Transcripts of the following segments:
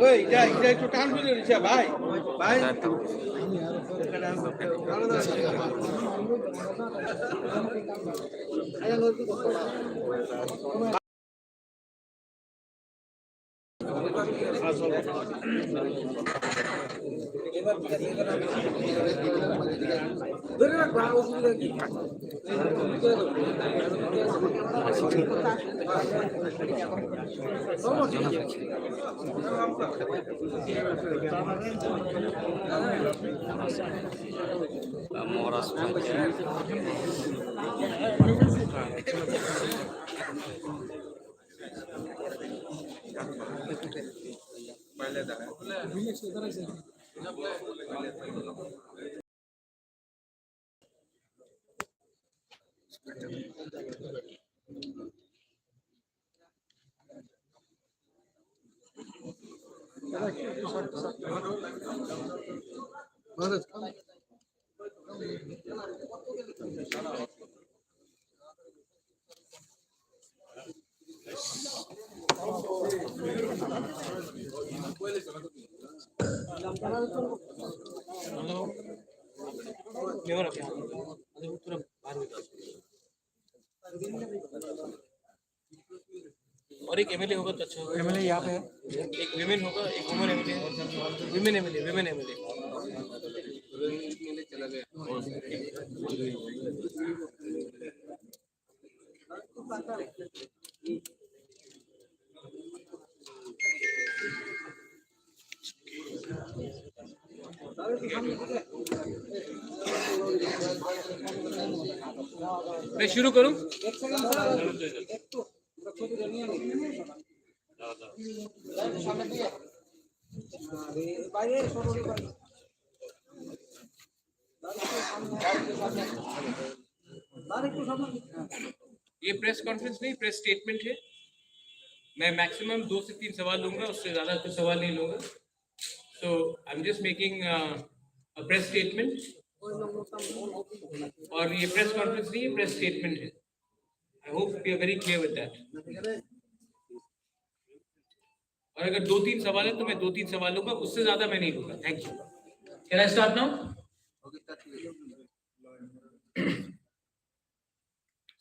ওই এটা এটা একটু টান করে দিছে ভাই ভাই ধরে রাখবা অসুবিধা কি और एक एमएलए होगा तो अच्छा होगा। एमएलए यहाँ पे है, एक विमेन होगा, एक women MLA, women MLA, women MLA चला गया। मैं शुरू करूं? ये प्रेस कॉन्फ्रेंस नहीं, प्रेस स्टेटमेंट है। मैं मैक्सिमम 2 से 3 सवाल लूंगा, उससे ज्यादा कोई सवाल नहीं लूंगा। So I am just making a press statement, और ये प्रेस कॉन्फ्रेंस नहीं है, प्रेस स्टेटमेंट है। I hope we are very clear with that. और अगर 2-3 सवाल है तो मैं 2-3 सवाल लूंगा, उससे ज्यादा मैं नहीं लूंगा। Thank you. Can I start now?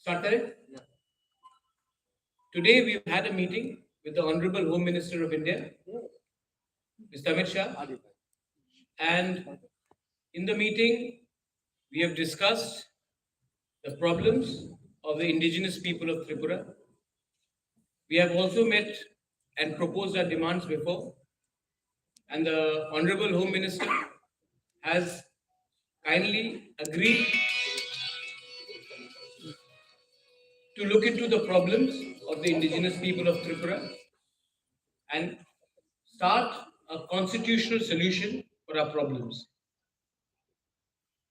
Start करें? Today we've had a meeting with the Honorable Home Minister of India, Mr. Amit Shah, and in the meeting we have discussed the problems of the indigenous people of Tripura. We have also met and proposed our demands before, and the Honorable Home Minister has kindly agreed to look into the problems of the indigenous people of Tripura and start a constitutional solution for our problems.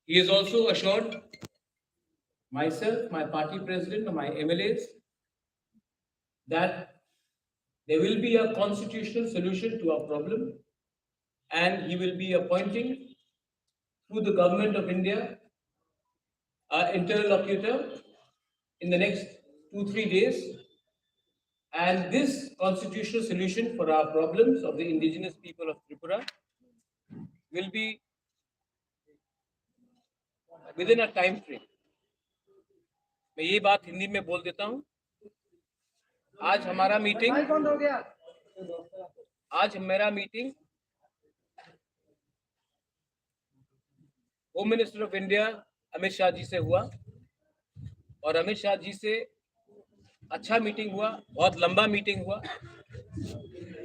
He has also assured myself, my party president, and my MLAs that there will be a constitutional solution to our problem, and he will be appointing through the government of India an interlocutor in the next 2-3 days, and this constitutional solution for our problems of the indigenous people of Tripura will be within a time frame. मैं ये बात हिंदी में बोल देता हूँ। आज हमारा meeting home minister of India Amit Shah ji से हुआ, और अमित शाह जी से अच्छा मीटिंग हुआ, बहुत लंबा मीटिंग हुआ।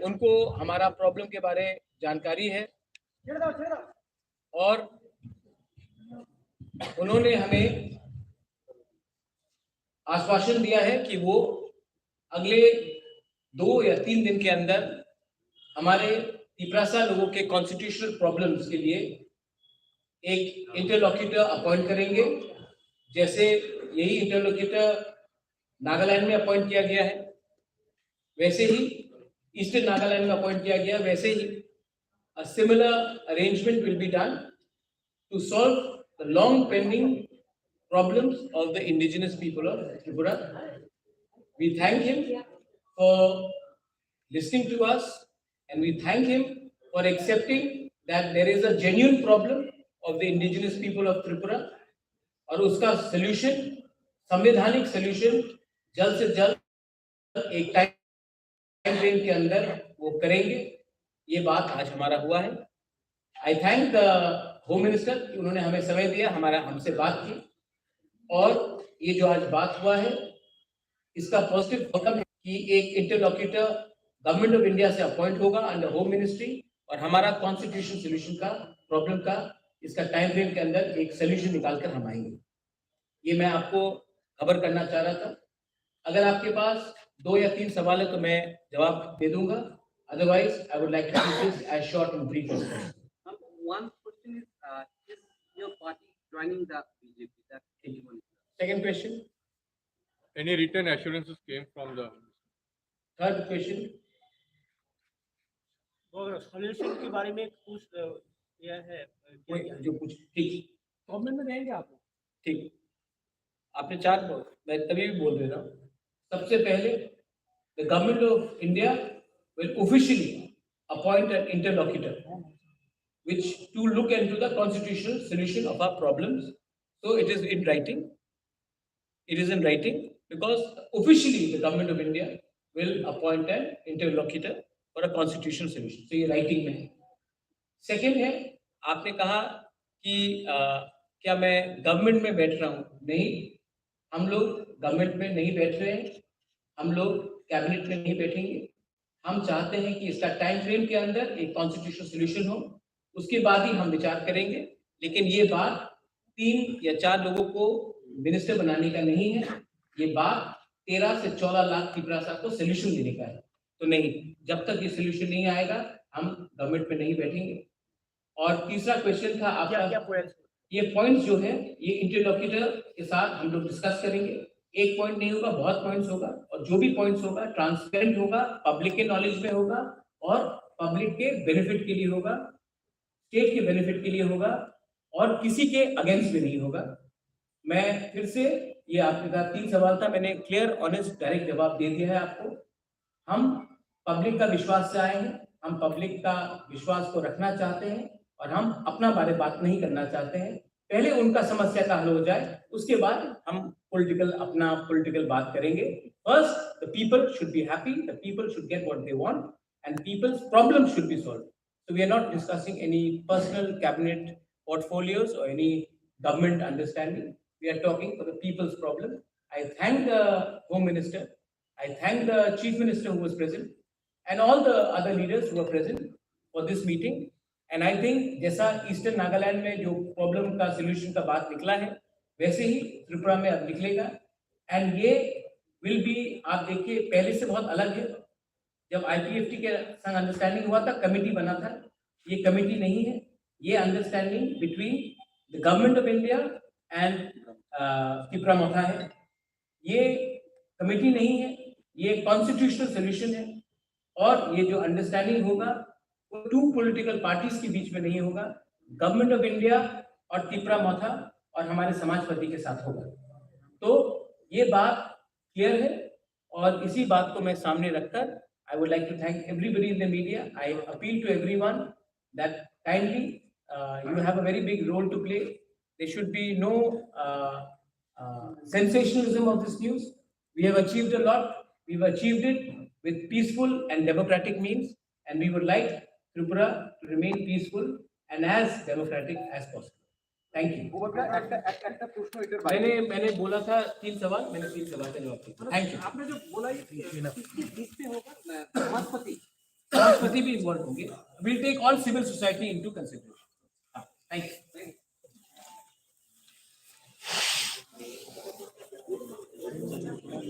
उनको हमारा प्रॉब्लम के बारे जानकारी है, और उन्होंने हमें आश्वासन दिया है कि वो अगले 2 या 3 दिन के अंदर हमारे तिपरासा लोगों के कॉन्स्टिट्यूशनल प्रॉब्लम्स के लिए एक इंटरलॉक्यूटर अपॉइंट करेंगे। जैसे यही इंटरलॉक्यूटर नागालैंड में अपॉइंट किया गया है, वैसे ही ईस्टर्न नागालैंड में अपॉइंट किया गया, वैसे ही a similar arrangement will be done to solve the long pending problems of the indigenous people of Tripura. We thank him for listening to us, and we thank him for accepting that there is a genuine problem of the indigenous people of Tripura और उसका solution, संवैधानिक solution जल्द से जल्द एक time frame के अंदर वो करेंगे. ये बात आज हमारा हुआ है. I thank the home minister कि उन्होंने हमें समय दिया, हमसे बात की, और ये जो आज बात हुआ है इसका पॉजिटिव आउटकम है कि एक इंटरलॉक्यूटर गवर्नमेंट ऑफ इंडिया से अपॉइंट होगा अंडर होम मिनिस्ट्री, और हमारा कॉन्स्टिट्यूशन सोल्यूशन का प्रॉब्लम का इसका टाइम फ्रेम के अंदर एक सोल्यूशन निकालकर हम आएंगे. ये मैं आपको खबर करना चाह रहा था. अगर आपके पास 2 या 3 सवाल है तो मैं जवाब दे दूंगा. Otherwise I would like to keep this as short and brief as possible. One question is your party joining the BJP? That's one. Second question. Any written assurances came from the? Third question. और solution के बारे में कुछ यह है जो कुछ ठीक गवर्नमेंट में रहेंगे आप? ठीक, आपने 4 बोल, मैं तभी भी बोल रहा हूँ. सबसे पहले the government of India will officially appoint an interlocutor which to look into the constitutional solution of our problems. So it is in writing. It is in writing because officially the government of India will appoint an interlocutor for a constitutional solution. So ये writing में है. Second है, आपने कहा कि क्या मैं government में बैठ रहा हूँ? नहीं, हम लोग गवर्नमेंट में नहीं बैठ रहे हैं, हम लोग कैबिनेट में नहीं बैठेंगे. हम चाहते हैं कि इसका टाइम फ्रेम के अंदर एक कॉन्स्टिट्यूशनल सोल्यूशन हो, उसके बाद ही हम विचार करेंगे. लेकिन ये बात 3 या 4 लोगों को मिनिस्टर बनाने का नहीं है, ये बात 13 से 14 लाख त्रिपुरा को सोल्यूशन देने का है. तो नहीं, जब तक ये सोल्यूशन नहीं आएगा हम गवर्नमेंट में नहीं बैठेंगे. और तीसरा क्वेश्चन था आपका, क्या पॉइंट्स? ये पॉइंट्स जो है ये इंटरलॉक्यूटर के साथ हम लोग डिस्कस करेंगे. एक पॉइंट नहीं होगा, बहुत पॉइंट्स होगा, और जो भी पॉइंट्स होगा ट्रांसपेरेंट होगा, पब्लिक के नॉलेज में होगा और पब्लिक के बेनिफिट के लिए होगा, स्टेट के बेनिफिट के लिए होगा, और किसी के अगेंस्ट में नहीं होगा. मैं फिर से, ये आपके का 3 सवाल था, मैंने क्लियर ऑनेस्ट डायरेक्ट जवाब दे दिया है आपको. हम पब्लिक का विश्वास से आए हैं, हम पब्लिक का विश्वास को रखना चाहते हैं, और हम अपना बारे बात नहीं करना चाहते हैं. पहले उनका समस्या का हल हो जाए, उसके बाद हम अपना पॉलिटिकल बात करेंगे. First the people should be happy, the people should get what they want, and peoples problem should be solved. So we are not discussing any personal cabinet portfolios or any government understanding. We are talking for the people's problem. I thank the Home Minister, I thank the Chief Minister who was present, and all the other leaders who were present for this meeting. And I think जैसा Eastern Nagaland में जो problem का solution का बात निकला है, वैसे ही त्रिपुरा में अब निकलेगा. And ये will be, आप देखिए पहले से बहुत अलग है. जब IPFT के संग अंडरस्टैंडिंग हुआ था, कमेटी बना था. ये कमेटी नहीं है, ये understanding between the government of India and Tripura Motha है. ये कमेटी नहीं है, ये कॉन्स्टिट्यूशनल सोल्यूशन है. और ये जो अंडरस्टैंडिंग होगा वो 2 पॉलिटिकल पार्टीज के बीच में नहीं होगा, गवर्नमेंट ऑफ इंडिया और त्रिपुरा मोथा और हमारे समाजवादी के साथ होगा. तो ये बात क्लियर है, और इसी बात को मैं सामने रखकर I would like to thank everybody in the media. I appeal to everyone that kindly you have a very big role to play. There should be no sensationalism of this news. We have achieved a lot. We've achieved it with peaceful and democratic means, and we would like Tripura to remain peaceful and as democratic as possible. Thank you. मैंने बोला था 3 सवाल, मैंने 3 सवाल का जवाब दिया. Thank you. आपने जो बोला ये किस बीच पे होगा? समाजपति भी इन्वॉल्व होंगे. We'll take all civil society into consideration. Thank you.